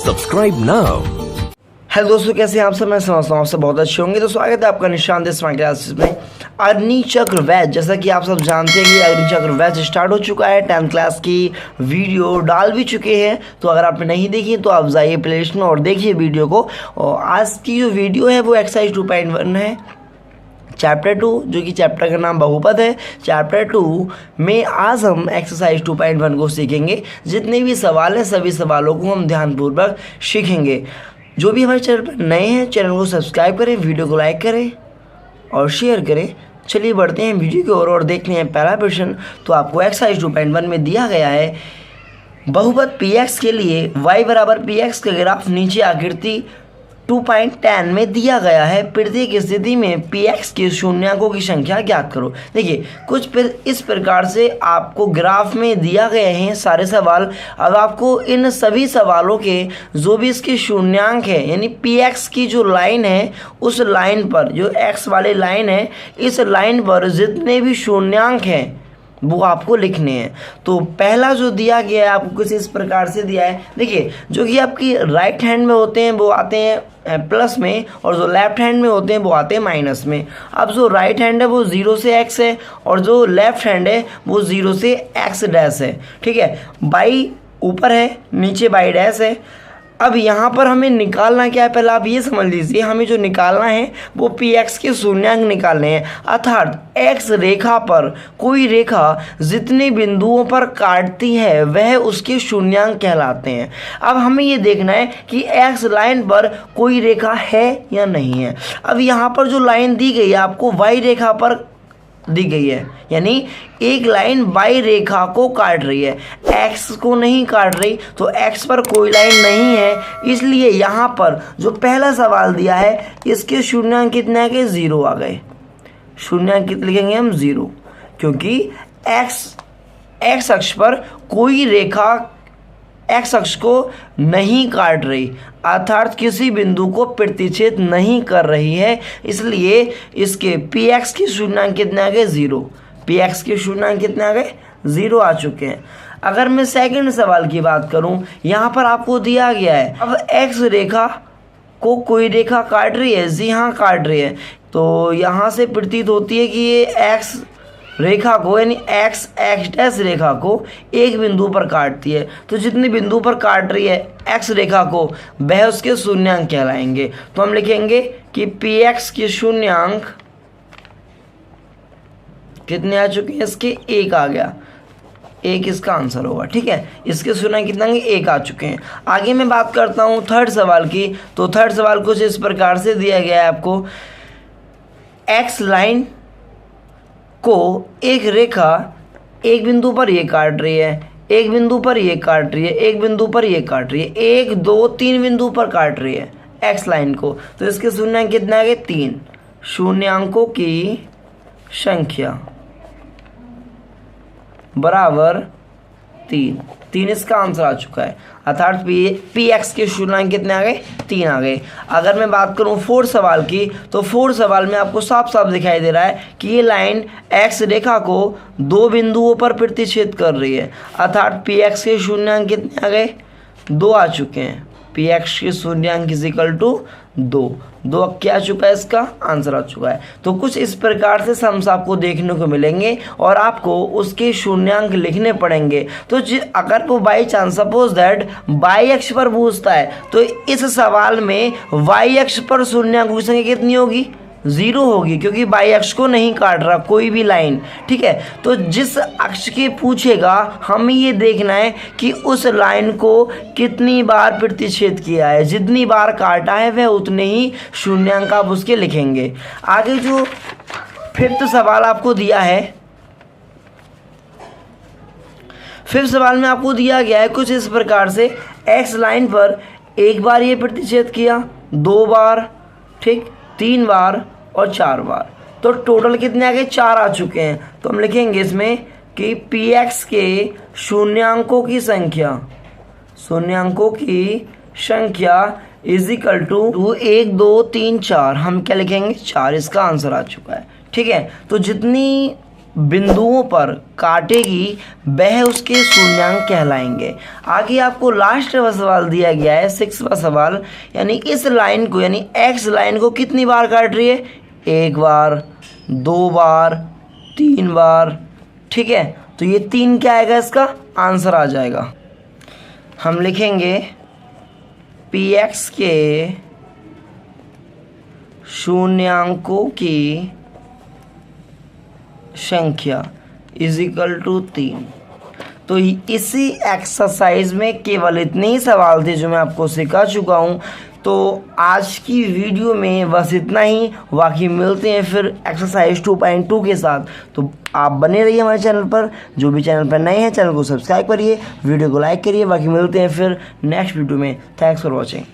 Subscribe now. Hello दोस्तों, कैसे हैं आप सब। मैं समझता हूँ आप सब बहुत अच्छे होंगे। तो स्वागत है आपका निशान देश क्लासेस में। अग्नि चक्र बैच, जैसा कि आप सब जानते हैं कि अग्नि चक्र बैच स्टार्ट हो चुका है। 10th क्लास की वीडियो डाल भी चुके हैं, तो अगर आपने नहीं देखी तो आप जाइए प्ले लिस्ट में और देखिए वीडियो को। और आज की जो वीडियो है वो एक्सरसाइज 2.1 है, चैप्टर 2, जो कि चैप्टर का नाम बहुपद है। चैप्टर 2 में आज हम एक्सरसाइज 2.1 को सीखेंगे। जितने भी सवाल हैं सभी सवालों को हम ध्यानपूर्वक सीखेंगे। जो भी हमारे चैनल पर नए हैं, चैनल को सब्सक्राइब करें, वीडियो को लाइक करें और शेयर करें। चलिए बढ़ते हैं वीडियो की ओर और देखते हैं पहला प्रश्न। तो आपको एक्सरसाइज 2.1 में दिया गया है बहुपद px के लिए y बराबर px का ग्राफ नीचे आकृति 2.10 में दिया गया है। प्रत्येक स्थिति में px के शून्यकों की संख्या ज्ञात करो। देखिए कुछ इस प्रकार से आपको ग्राफ में दिया गए हैं सारे सवाल। अब आपको इन सभी सवालों के जो भी इसके शून्यांक है, यानी px की जो लाइन है उस लाइन पर, जो x वाली लाइन है, इस लाइन पर जितने भी शून्यांक हैं वो आपको लिखने हैं। तो पहला जो दिया गया है आपको कुछ इस प्रकार से दिया है। देखिए जो कि आपकी राइट हैंड में होते हैं वो आते हैं प्लस में, और जो लेफ्ट हैंड में होते हैं वो आते हैं माइनस में। अब जो राइट हैंड है वो 0 से x है और जो लेफ्ट हैंड है वो 0 से x डैश है। ठीक है, बाई ऊपर है, नीचे बाई डैश है। अब यहाँ पर हमें निकालना क्या है, पहले आप ये समझ लीजिए। हमें जो निकालना है वो px के शून्यांक निकालने हैं। अर्थात x रेखा पर कोई रेखा जितने बिंदुओं पर काटती है वह उसके शून्यांक कहलाते हैं। अब हमें ये देखना है कि x लाइन पर कोई रेखा है या नहीं है। अब यहाँ पर जो लाइन दी गई है आपको y रेखा पर दी गई है, यानी एक लाइन y रेखा को काट रही है, x को नहीं काट रही। तो x पर कोई लाइन नहीं है, इसलिए यहाँ पर जो पहला सवाल दिया है इसके शून्यांक कितने आ गए, 0 आ गए। शून्यांक कितने लिखेंगे हम, 0, क्योंकि x अक्ष पर कोई रेखा x अक्ष को नहीं काट रही, अर्थात किसी बिंदु को प्रतिच्छेद नहीं कर रही है। इसलिए इसके px के शून्यांक कितने आ गए, 0। px के शून्यांक कितने आ गए, 0 आ चुके हैं। अगर मैं सेकंड सवाल की बात करूं, यहाँ पर आपको दिया गया है अब x रेखा को कोई रेखा काट रही है, जी हाँ काट रही है। तो यहाँ से प्रतीत होती है कि ये x रेखा को, यानी x डैश रेखा को एक बिंदु पर काटती है। तो जितने बिंदु पर काट रही है x रेखा को वह उसके शून्यांक कहलाएंगे। तो हम लिखेंगे कि px के शून्यांक कितने आ चुके हैं, इसके 1 आ गया, 1 इसका आंसर होगा। ठीक है, इसके शून्यांक कितने आएंगे, 1 आ चुके हैं। आगे मैं बात करता हूँ थर्ड सवाल की। तो थर्ड सवाल कुछ इस प्रकार से दिया गया है आपको, x लाइन को एक रेखा एक बिंदु पर ये काट रही है, एक बिंदु पर ये काट रही है, एक बिंदु पर ये काट रही है, 1 2 3 बिंदु पर काट रही है x लाइन को। तो इसके शून्यांक कितने आ गए, 3। शून्यांकों की संख्या बराबर 3 इसका आंसर आ चुका है। अर्थात px के शून्यांक कितने आ गए, 3 आ गए। अगर मैं बात करूं फोर्थ सवाल की, तो फोर्थ सवाल में आपको साफ साफ दिखाई दे रहा है कि ये लाइन x रेखा को 2 बिंदुओं पर प्रतिच्छेद कर रही है। अर्थात px के शून्यांक कितने आ गए, 2 आ चुके हैं। px के शून्यांक इज इक्वल टू 2 क्या आ चुका है, इसका आंसर आ चुका है। तो कुछ इस प्रकार से सम्स आपको देखने को मिलेंगे और आपको उसके शून्यांक लिखने पड़ेंगे। तो अगर वो by chance suppose that y अक्ष पर पूछता है तो इस सवाल में y अक्ष पर शून्यांक की संख्या कितनी होगी, 0 होगी, क्योंकि y अक्ष को नहीं काट रहा कोई भी लाइन। ठीक है, तो जिस अक्ष के पूछेगा हमें ये देखना है कि उस लाइन को कितनी बार प्रतिच्छेद किया है, जितनी बार काटा है वह उतने ही शून्यांक आप उसके लिखेंगे। आगे जो फिफ्थ सवाल आपको दिया है, फिफ्थ सवाल में आपको दिया गया है कुछ इस प्रकार से, x लाइन पर एक बार ये प्रतिच्छेद किया, 2 बार, ठीक, 3 बार और 4 बार। तो टोटल कितने आ गए, 4 आ चुके हैं। तो हम लिखेंगे इसमें कि px के शून्यांकों की संख्या इज इक्वल टू 1 2 3 4। हम क्या लिखेंगे, 4 इसका आंसर आ चुका है। ठीक है, तो जितनी बिंदुओं पर काटेगी वह उसके शून्यांक कहलाएंगे। आगे आपको लास्ट का सवाल दिया गया है 6वां सवाल, यानी इस लाइन को यानी एक्स लाइन को कितनी बार काट रही है, 1 बार, 2 बार, 3 बार, ठीक है। तो ये 3 क्या आएगा, इसका आंसर आ जाएगा। हम लिखेंगे पी एक्स के शून्यांकों की संख्या इज इक्वल टू 3। तो इसी एक्सरसाइज में केवल इतने ही सवाल थे जो मैं आपको सिखा चुका हूँ। तो आज की वीडियो में बस इतना ही, बाकी मिलते हैं फिर एक्सरसाइज 2.2 के साथ। तो आप बने रहिए हमारे चैनल पर। जो भी चैनल पर नए हैं चैनल को सब्सक्राइब करिए, वीडियो को लाइक करिए। बाकी मिलते हैं फिर नेक्स्ट वीडियो में। Thanks for watching.